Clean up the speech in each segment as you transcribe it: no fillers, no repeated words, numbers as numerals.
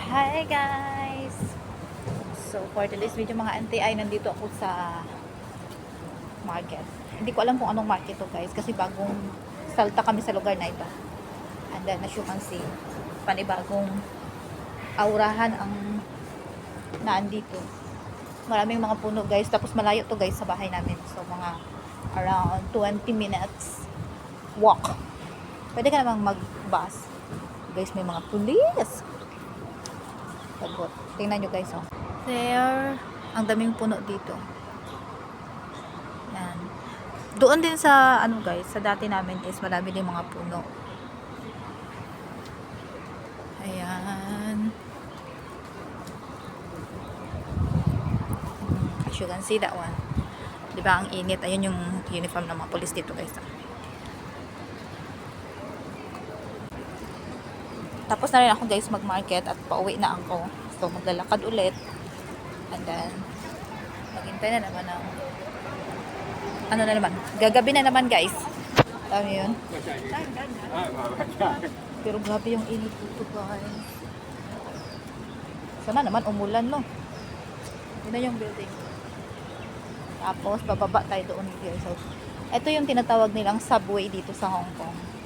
Hi guys! So for today's video mga auntie ay nandito ako sa market. Hindi ko alam kung anong market to guys kasi bagong salta kami sa lugar na ito. And then as you can see, panibagong aurahan ang naandito. Maraming mga puno guys, tapos malayo to guys sa bahay namin. So mga around 20 minutes walk. Pwede ka namang mag-bus. Guys, may mga pulis. Pagod. Tingnan nyo guys, oh. There, ang daming puno dito. Yan. Doon din sa, ano guys, sa dati namin is marami din mga puno. Ayan. As you can see that one. Diba, ang init. Ayun yung uniform ng mga pulis dito guys. Tapos na rin ako guys mag-market at pauwi na ako. So maglalakad ulit. And then maghintay na naman ng ano na naman. Gagabi na naman guys. Alam yun? Pero grabe yung init dito guys. Sana naman umulan no. Yun na yung building. Tapos bababa tayo doon guys. So, ito yung tinatawag nilang subway dito sa Hong Kong.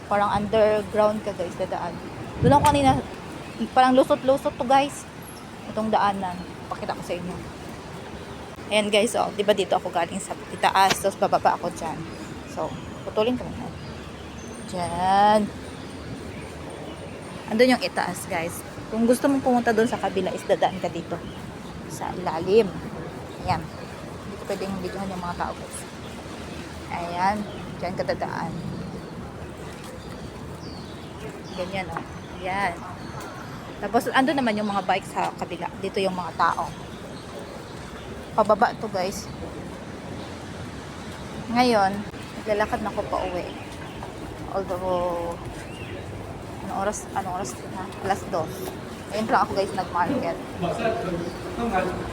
Parang underground ka guys, dadaan. Doon ako kanina, parang lusot-lusot to guys. Itong daanan. Pakita ko sa inyo. Ayan guys, oh. Diba dito ako galing sa itaas, tapos bababa ako dyan. So, putulin ko muna. Dyan. Andun yung itaas guys. Kung gusto mong pumunta doon sa kabila, is dadaan ka dito. Sa ilalim. Ayan. Dito pwedeng videohan yung mga tao guys. Ayan. Dyan ka dadaan. Ganyan, oh. Yan. Tapos, andun naman yung mga bike sa kabila. Dito yung mga tao. Pababa to guys. Ngayon, naglalakad na ako pa uwi. Although, anong oras na? Alas 2. Ayun lang ako guys nag-market.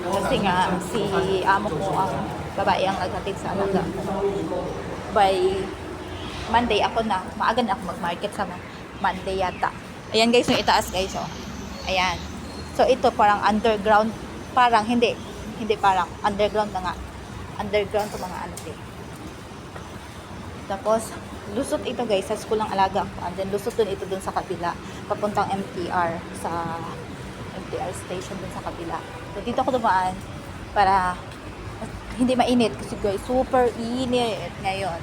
Kasi nga, si amo ko ang babae ang naghatid sa alaga. By Monday ako na. Maaga na ako mag-market sa Monday yata. Ayan guys, yung itaas guys, oh. Ayan. So, ito parang underground. Parang, hindi parang. Underground na nga. Underground to mga ano, eh. Tapos, lusot ito guys, sa school ng alaga ko. And then, lusot dun ito dun sa kabila. Papuntang MTR. Sa MTR station dun sa kabila. So, dito ako dumaan para hindi mainit. Kasi guys, super init ngayon.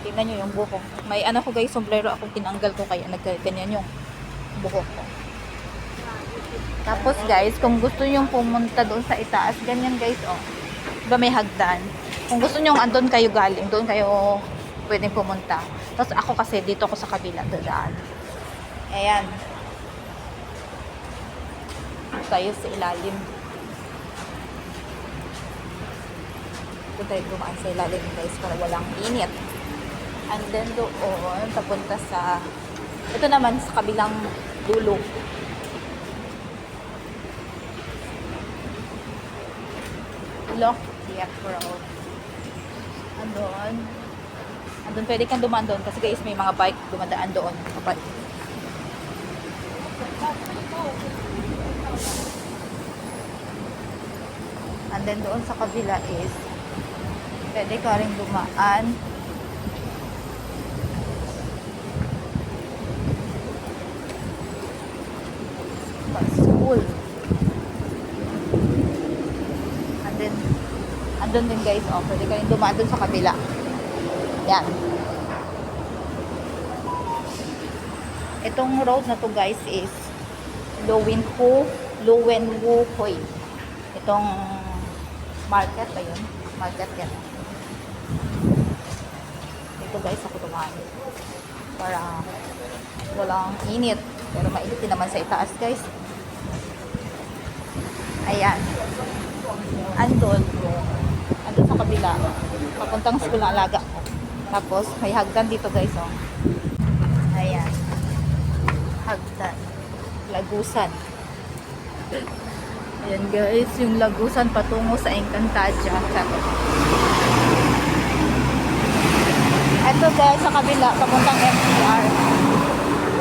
Tingnan nyo yung buhok. May ano ko guys, sombrero akong tinanggal ko kaya nagganyan yung buhok ko. Tapos guys, kung gusto nyo pumunta doon sa itaas, ganyan guys, oh. Diba may hagdan? Kung gusto nyo andun kayo galing, doon kayo pwedeng pumunta. Tapos ako kasi dito ako sa kabila, dadaan. Ayan. Tayo sa ilalim. Dito tayo dumaan sa ilalim guys para walang init. And then doon, papunta sa, ito naman sa kabilang dulo. Lock Yet Road. Andun pwede kang dumaan doon kasi guys may mga bike dumadaan doon. Kapag and then doon sa kabila is pwede ka rin dumaan school. And then, andun din guys, oh, pwede ka rin dumaan dun sa kabila. Yan. Itong road na to guys is Lowenwu Hui. Itong market, ayun. Market yan. Ito guys, ako dumaan. Para walang init. Pero mainit din naman sa itaas guys. Ayan. Andun sa kabila. Papuntang school ng alaga ko. Tapos, may hagdan dito guys, oh. Ayan. Hagdan. Lagusan. Ayan guys, yung lagusan patungo sa Encantadia. Ito guys, sa kabila, papuntang MTR.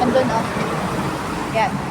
Andun, oh. Yan.